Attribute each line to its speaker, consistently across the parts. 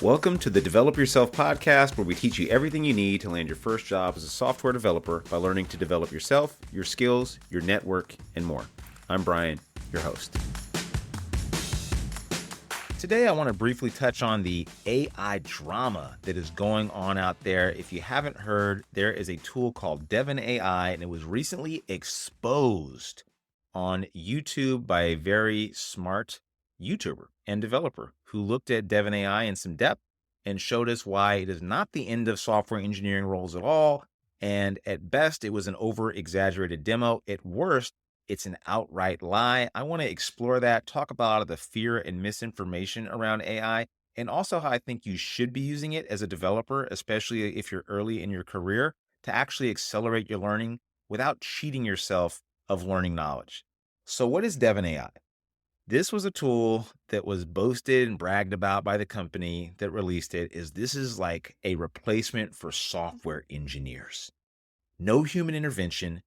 Speaker 1: Welcome to the Develop Yourself podcast, where we teach you everything you need to land your first job as a software developer by learning to develop yourself, your skills, your network, and more. I'm Brian, your host. Today, I want to briefly touch on the AI drama that is going on out there. If you haven't heard, there is a tool called Devin AI, and it was recently exposed on YouTube by a very smart YouTuber and developer who looked at Devin AI in some depth and showed us why it is not the end of software engineering roles at all. And at best, it was an over-exaggerated demo. At worst, it's an outright lie. I want to explore that, talk about a lot of the fear and misinformation around AI, and also how I think you should be using it as a developer, especially if you're early in your career, to actually accelerate your learning without cheating yourself of learning knowledge. So what is Devin AI? This was a tool that was boasted and bragged about by the company that released it. This is like a replacement for software engineers. No human intervention,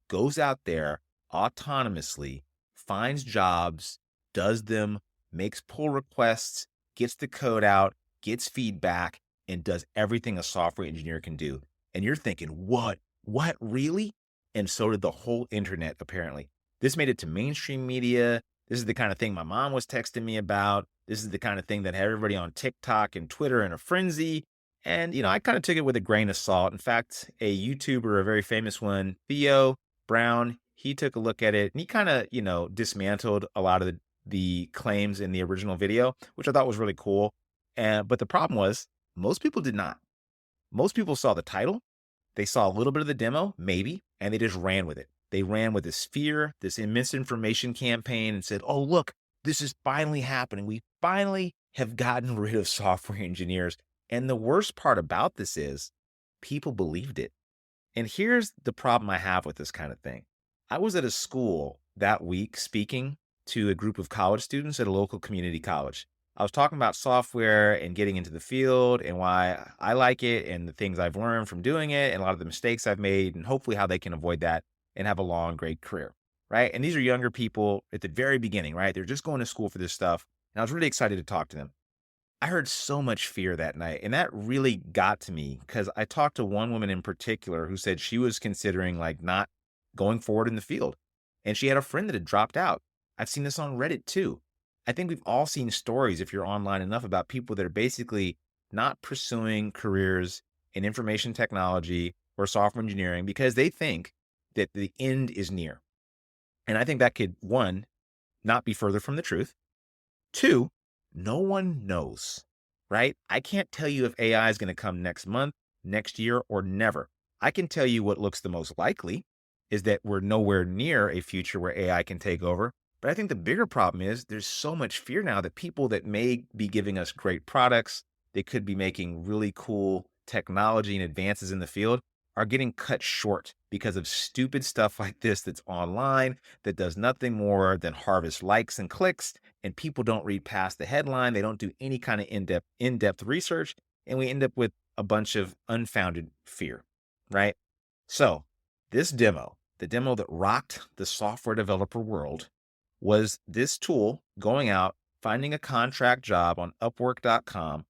Speaker 1: goes out there autonomously, finds jobs, does them, makes pull requests, gets the code out, gets feedback, and does everything a software engineer can do. And you're thinking, what? What, really? And so did the whole internet, apparently. This made it to mainstream media. This is the kind of thing my mom was texting me about. This is the kind of thing that had everybody on TikTok and Twitter in a frenzy. And, I kind of took it with a grain of salt. In fact, a YouTuber, a very famous one, Theo Brown, he took a look at it and he kind of, dismantled a lot of the claims in the original video, which I thought was really cool. But the problem was most people did not. Most people saw the title. They saw a little bit of the demo, maybe, and they just ran with it. They ran with this fear, this misinformation campaign, and said, oh, look, this is finally happening. We finally have gotten rid of software engineers. And the worst part about this is people believed it. And here's the problem I have with this kind of thing. I was at a school that week speaking to a group of college students at a local community college. I was talking about software and getting into the field and why I like it and the things I've learned from doing it and a lot of the mistakes I've made and hopefully how they can avoid that and have a long, great career, right? And these are younger people at the very beginning, right? They're just going to school for this stuff. And I was really excited to talk to them. I heard so much fear that night, and that really got to me because I talked to one woman in particular who said she was considering not going forward in the field. And she had a friend that had dropped out. I've seen this on Reddit too. I think we've all seen stories, if you're online enough, about people that are basically not pursuing careers in information technology or software engineering because they think that the end is near. And I think that could, one, not be further from the truth. Two, no one knows, right? I can't tell you if AI is going to come next month, next year, or never. I can tell you what looks the most likely is that we're nowhere near a future where AI can take over. But I think the bigger problem is there's so much fear now that people that may be giving us great products, they could be making really cool technology and advances in the field, are getting cut short because of stupid stuff like this that's online, that does nothing more than harvest likes and clicks, and people don't read past the headline. They don't do any kind of in-depth research, and we end up with a bunch of unfounded fear, right? So this demo, the demo that rocked the software developer world, was this tool going out, finding a contract job on Upwork.com,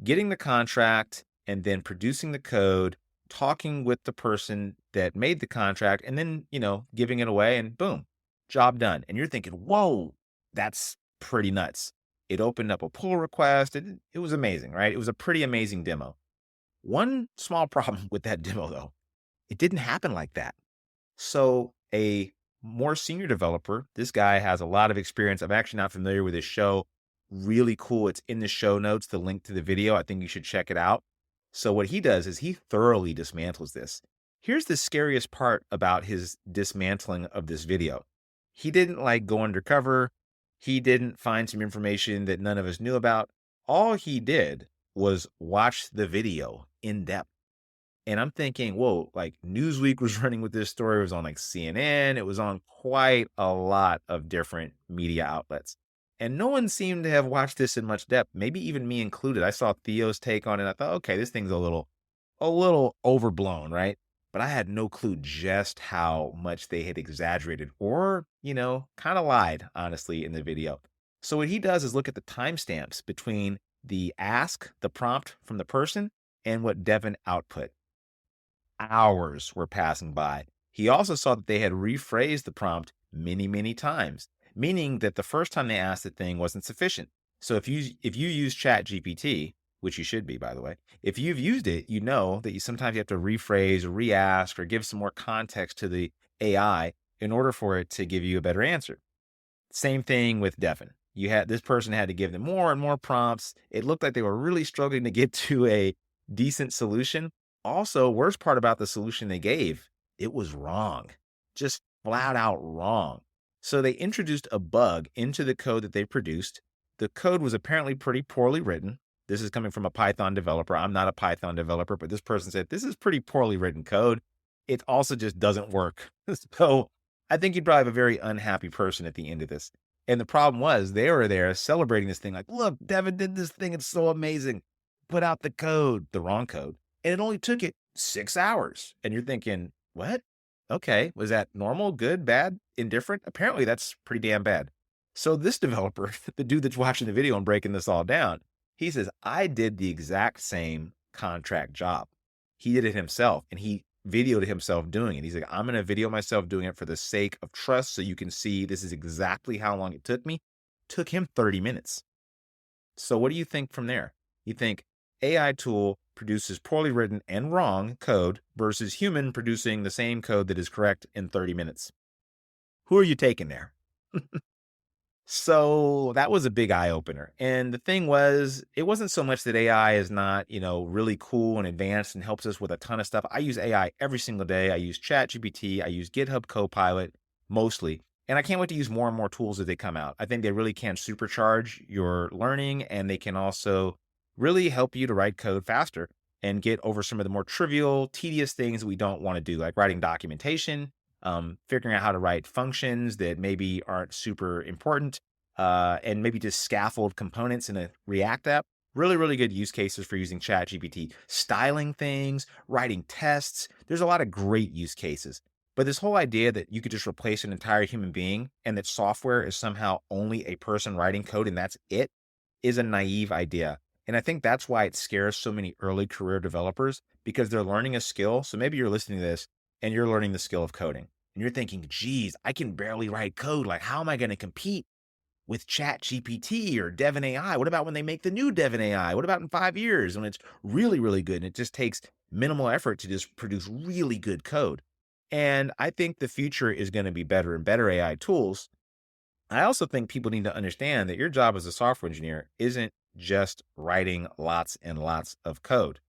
Speaker 1: getting the contract, and then producing the code, talking with the person that made the contract, and then, giving it away, and boom, job done. And you're thinking, whoa, that's pretty nuts. It opened up a pull request. It was amazing, right? It was a pretty amazing demo. One small problem with that demo, though, it didn't happen like that. So a more senior developer, this guy has a lot of experience. I'm actually not familiar with his show. Really cool. It's in the show notes, the link to the video. I think you should check it out. So what he does is he thoroughly dismantles this. Here's the scariest part about his dismantling of this video. He didn't go undercover. He didn't find some information that none of us knew about. All he did was watch the video in depth. And I'm thinking, whoa, Newsweek was running with this story. It was on CNN. It was on quite a lot of different media outlets. And no one seemed to have watched this in much depth, maybe even me included. I saw Theo's take on it. I thought, okay, this thing's a little overblown, right? But I had no clue just how much they had exaggerated or, kind of lied, honestly, in the video. So what he does is look at the timestamps between the ask, the prompt from the person, and what Devin output. Hours were passing by. He also saw that they had rephrased the prompt many, many times, meaning that the first time they asked the thing wasn't sufficient. So if you use Chat GPT, which you should be, by the way, if you've used it, you know that you sometimes you have to rephrase or re-ask or give some more context to the AI in order for it to give you a better answer. Same thing with Devin. This person had to give them more and more prompts. It looked like they were really struggling to get to a decent solution. Also, worst part about the solution they gave, it was wrong. Just flat out wrong. So they introduced a bug into the code that they produced. The code was apparently pretty poorly written. This is coming from a Python developer. I'm not a Python developer, but this person said, this is pretty poorly written code. It also just doesn't work. So I think you'd probably have a very unhappy person at the end of this. And the problem was they were there celebrating this thing like, look, Devin did this thing. It's so amazing. Put out the code, the wrong code. And it only took it 6 hours. And you're thinking, what? Okay. Was that normal, good, bad, indifferent? Apparently that's pretty damn bad. So this developer, the dude that's watching the video and breaking this all down, he says, I did the exact same contract job. He did it himself and he videoed himself doing it. He's like, I'm going to video myself doing it for the sake of trust. So you can see this is exactly how long it took me. Took him 30 minutes. So what do you think from there? You think AI tool produces poorly written and wrong code versus human producing the same code that is correct in 30 minutes. Who are you taking there? So that was a big eye opener. And the thing was, it wasn't so much that AI is not, really cool and advanced and helps us with a ton of stuff. I use AI every single day. I use ChatGPT. I use GitHub Copilot mostly. And I can't wait to use more and more tools as they come out. I think they really can supercharge your learning and they can also really help you to write code faster and get over some of the more trivial, tedious things that we don't want to do, like writing documentation, figuring out how to write functions that maybe aren't super important, and maybe just scaffold components in a React app. Really, really good use cases for using ChatGPT. Styling things, writing tests. There's a lot of great use cases. But this whole idea that you could just replace an entire human being and that software is somehow only a person writing code and that's it is a naive idea. And I think that's why it scares so many early career developers because they're learning a skill. So maybe you're listening to this and you're learning the skill of coding and you're thinking, geez, I can barely write code. Like, how am I going to compete with ChatGPT or Devin AI? What about when they make the new Devin AI? What about in 5 years when it's really, really good and it just takes minimal effort to just produce really good code? And I think the future is going to be better and better AI tools. I also think people need to understand that your job as a software engineer isn't just writing lots and lots of code.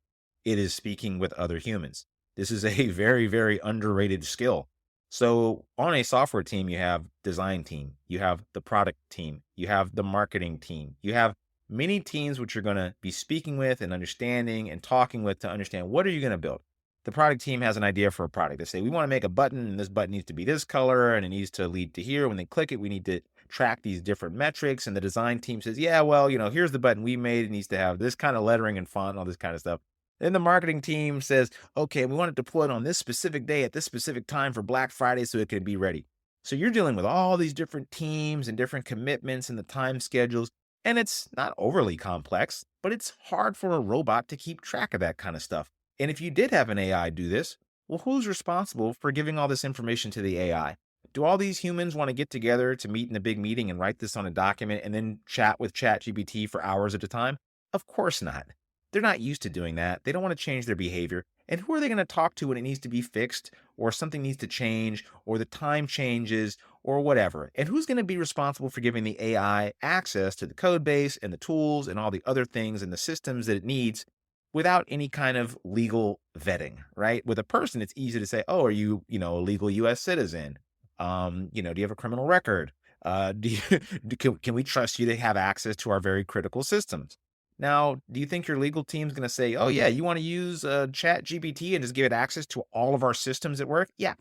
Speaker 1: It is speaking with other humans. This is a very, very underrated skill. So on a software team, you have design team, you have the product team, you have the marketing team, you have many teams which you're going to be speaking with and understanding and talking with to understand what are you going to build. The product team has an idea for a product. They say, we want to make a button and this button needs to be this color and it needs to lead to here. When they click it, we need to track these different metrics. And the design team says, yeah, well, here's the button we made. It needs to have this kind of lettering and font and all this kind of stuff. Then the marketing team says, okay, we want to deploy it on this specific day at this specific time for Black Friday so it can be ready. So you're dealing with all these different teams and different commitments and the time schedules. And it's not overly complex, but it's hard for a robot to keep track of that kind of stuff. And if you did have an AI do this, well, who's responsible for giving all this information to the AI? Do all these humans want to get together to meet in a big meeting and write this on a document and then chat with ChatGPT for hours at a time? Of course not. They're not used to doing that. They don't want to change their behavior. And who are they going to talk to when it needs to be fixed or something needs to change or the time changes or whatever? And who's going to be responsible for giving the AI access to the code base and the tools and all the other things and the systems that it needs without any kind of legal vetting, right? With a person, it's easy to say, oh, are you, a legal US citizen? Do you have a criminal record? Can we trust you to have access to our very critical systems? Now, do you think your legal team's going to say, oh yeah, you want to use ChatGPT and just give it access to all of our systems at work? Yeah,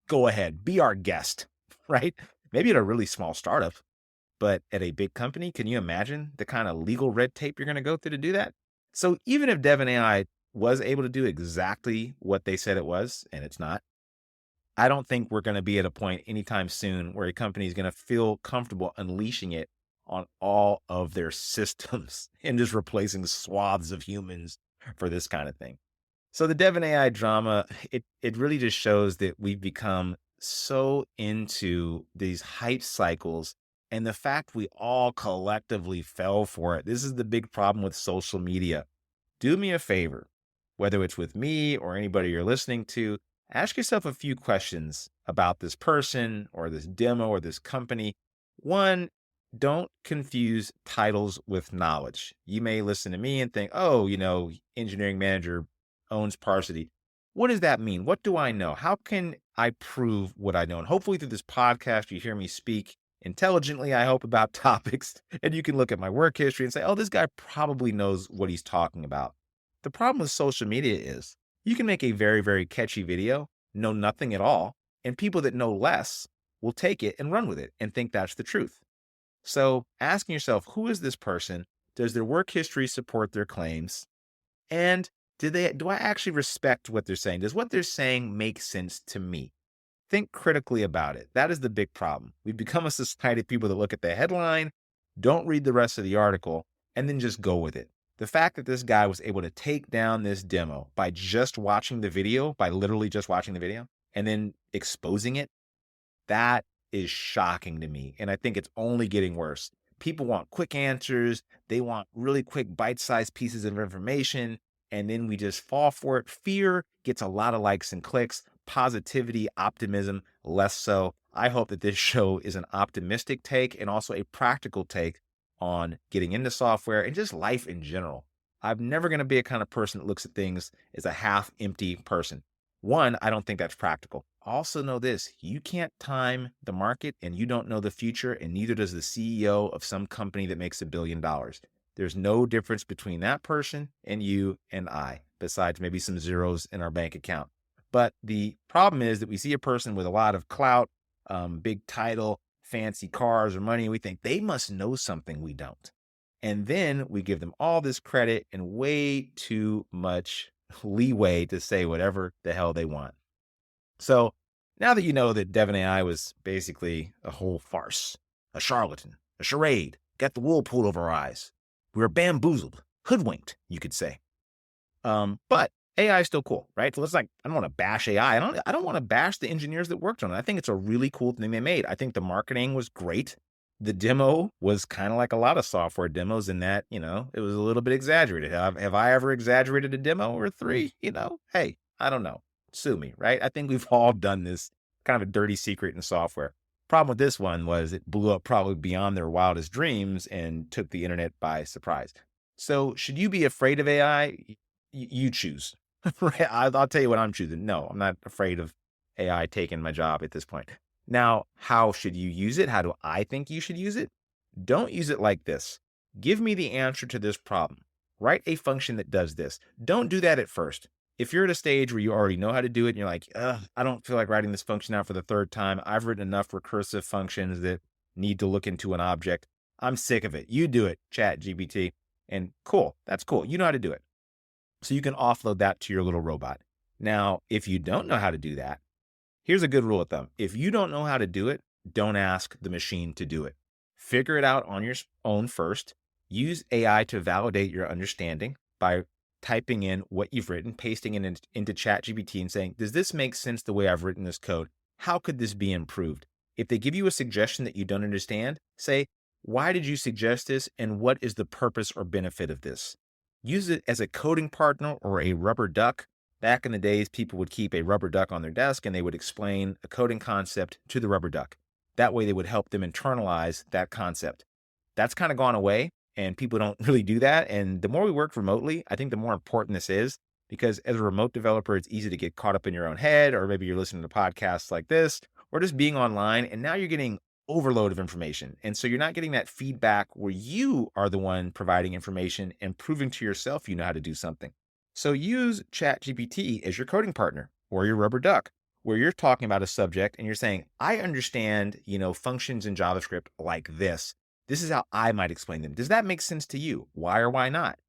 Speaker 1: go ahead, be our guest, right? Maybe at a really small startup, but at a big company, can you imagine the kind of legal red tape you're going to go through to do that? So even if Devin AI was able to do exactly what they said it was, and it's not, I don't think we're going to be at a point anytime soon where a company is going to feel comfortable unleashing it on all of their systems and just replacing swaths of humans for this kind of thing. So the Devon AI drama, it really just shows that we've become so into these hype cycles and the fact we all collectively fell for it. This is the big problem with social media. Do me a favor, whether it's with me or anybody you're listening to, ask yourself a few questions about this person or this demo or this company. One, don't confuse titles with knowledge. You may listen to me and think, oh, engineering manager owns Parsity. What does that mean? What do I know? How can I prove what I know? And hopefully through this podcast, you hear me speak intelligently, I hope, about topics, and you can look at my work history and say, oh, this guy probably knows what he's talking about. The problem with social media is you can make a very, very catchy video, know nothing at all, and people that know less will take it and run with it and think that's the truth. So asking yourself, who is this person? Does their work history support their claims? And do I actually respect what they're saying? Does what they're saying make sense to me? Think critically about it. That is the big problem. We've become a society of people that look at the headline, don't read the rest of the article, and then just go with it. The fact that this guy was able to take down this demo by just watching the video, by literally just watching the video, and then exposing it, that is shocking to me. And I think it's only getting worse. People want quick answers. They want really quick bite-sized pieces of information. And then we just fall for it. Fear gets a lot of likes and clicks. Positivity, optimism, less so. I hope that this show is an optimistic take and also a practical take on getting into software and just life in general. I'm never going to be a kind of person that looks at things as a half-empty person. One, I don't think that's practical. Also know this, you can't time the market and you don't know the future, and neither does the CEO of some company that makes $1 billion. There's no difference between that person and you and I, besides maybe some zeros in our bank account. But the problem is that we see a person with a lot of clout, big title, fancy cars or money, and we think they must know something we don't. And then we give them all this credit and way too much leeway to say whatever the hell they want. So now that you know that Devon AI was basically a whole farce, a charlatan, a charade, got the wool pulled over our eyes. We were bamboozled, hoodwinked, you could say. But AI is still cool, right? So I don't want to bash AI. I don't want to bash the engineers that worked on it. I think it's a really cool thing they made. I think the marketing was great. The demo was kind of like a lot of software demos in that, it was a little bit exaggerated. Have I ever exaggerated a demo or three? Hey, I don't know. Sue me, right? I think we've all done this, kind of a dirty secret in software. Problem with this one was it blew up probably beyond their wildest dreams and took the internet by surprise. So should you be afraid of AI? You choose. Right? I'll tell you what I'm choosing. No, I'm not afraid of AI taking my job at this point. Now, how should you use it? How do I think you should use it? Don't use it like this. Give me the answer to this problem. Write a function that does this. Don't do that at first. If you're at a stage where you already know how to do it and you're like, I don't feel like writing this function out for the third time. I've written enough recursive functions that need to look into an object. I'm sick of it. You do it, ChatGPT. And cool. That's cool. You know how to do it. So you can offload that to your little robot. Now, if you don't know how to do that, here's a good rule of thumb. If you don't know how to do it, don't ask the machine to do it. Figure it out on your own first. Use AI to validate your understanding by typing in what you've written, pasting it into ChatGPT and saying, does this make sense the way I've written this code? How could this be improved? If they give you a suggestion that you don't understand, say, why did you suggest this and what is the purpose or benefit of this? Use it as a coding partner or a rubber duck. Back in the days, people would keep a rubber duck on their desk and they would explain a coding concept to the rubber duck. That way they would help them internalize that concept. That's kind of gone away and people don't really do that. And the more we work remotely, I think the more important this is, because as a remote developer, it's easy to get caught up in your own head, or maybe you're listening to podcasts like this, or just being online. And now you're getting overload of information. And so you're not getting that feedback where you are the one providing information and proving to yourself you know how to do something. So use ChatGPT as your coding partner or your rubber duck, where you're talking about a subject and you're saying, I understand, functions in JavaScript like this. This is how I might explain them. Does that make sense to you? Why or why not?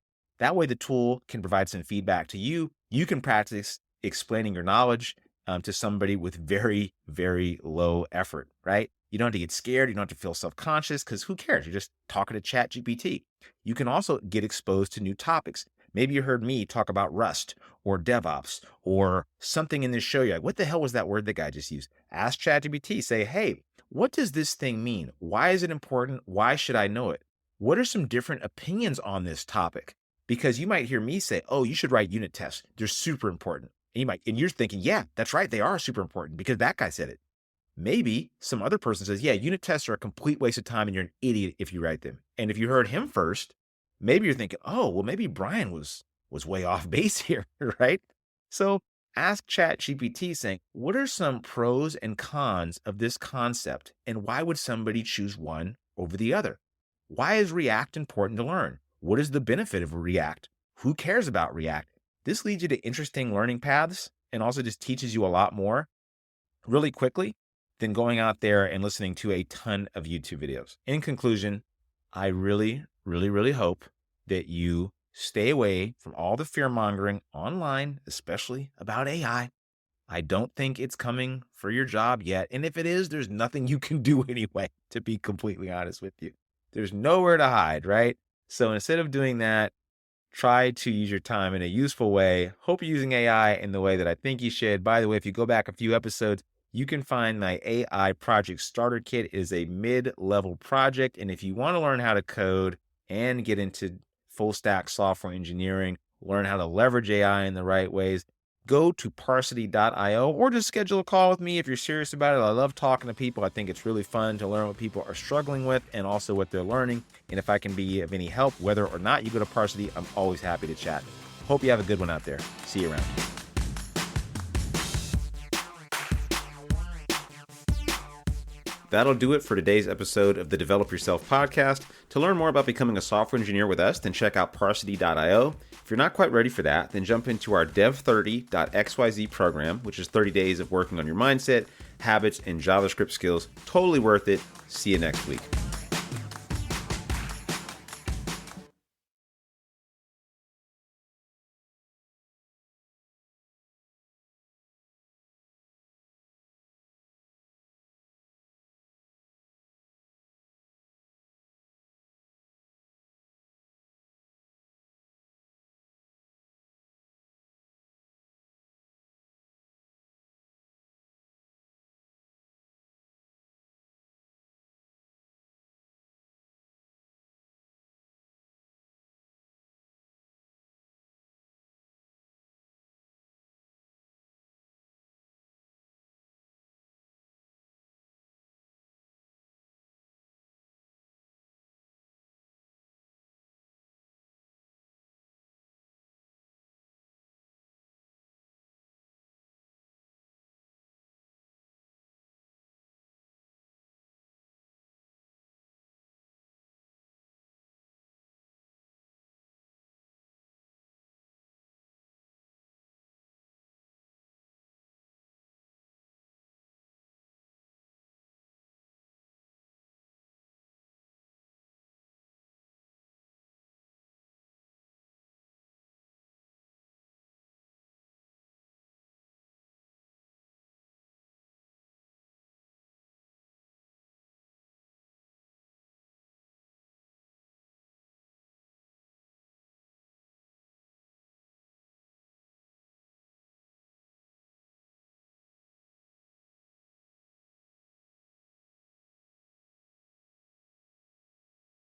Speaker 1: That way the tool can provide some feedback to you. You can practice explaining your knowledge to somebody with very, very low effort, right? You don't have to get scared. You don't have to feel self-conscious because who cares? You're just talking to ChatGPT. You can also get exposed to new topics. Maybe you heard me talk about Rust or DevOps or something in this show. You're like, what the hell was that word that guy just used? Ask ChatGPT, say, hey, what does this thing mean? Why is it important? Why should I know it? What are some different opinions on this topic? Because you might hear me say, oh, you should write unit tests. They're super important. And you're thinking, yeah, that's right. They are super important because that guy said it. Maybe some other person says, yeah, unit tests are a complete waste of time and you're an idiot if you write them. And if you heard him first, maybe you're thinking, oh, well, maybe Brian was way off base here, right? So ask ChatGPT saying, what are some pros and cons of this concept? And why would somebody choose one over the other? Why is React important to learn? What is the benefit of React? Who cares about React? This leads you to interesting learning paths and also just teaches you a lot more really quickly than going out there and listening to a ton of YouTube videos. In conclusion, I really, really, really hope that you stay away from all the fear mongering online, especially about AI. I don't think it's coming for your job yet. And if it is, there's nothing you can do anyway, to be completely honest with you. There's nowhere to hide, right? So instead of doing that, try to use your time in a useful way. Hope you're using AI in the way that I think you should. By the way, if you go back a few episodes, you can find my AI project starter kit. It is a mid-level project. And if you want to learn how to code and get into full stack software engineering, learn how to leverage AI in the right ways, go to Parsity.io or just schedule a call with me if you're serious about it. I love talking to people. I think it's really fun to learn what people are struggling with and also what they're learning. And if I can be of any help, whether or not you go to Parsity, I'm always happy to chat. Hope you have a good one out there. See you around. That'll do it for today's episode of the Develop Yourself podcast. To learn more about becoming a software engineer with us, then check out Parsity.io. If you're not quite ready for that, then jump into our Dev30.xyz program, which is 30 days of working on your mindset, habits, and JavaScript skills. Totally worth it. See you next week.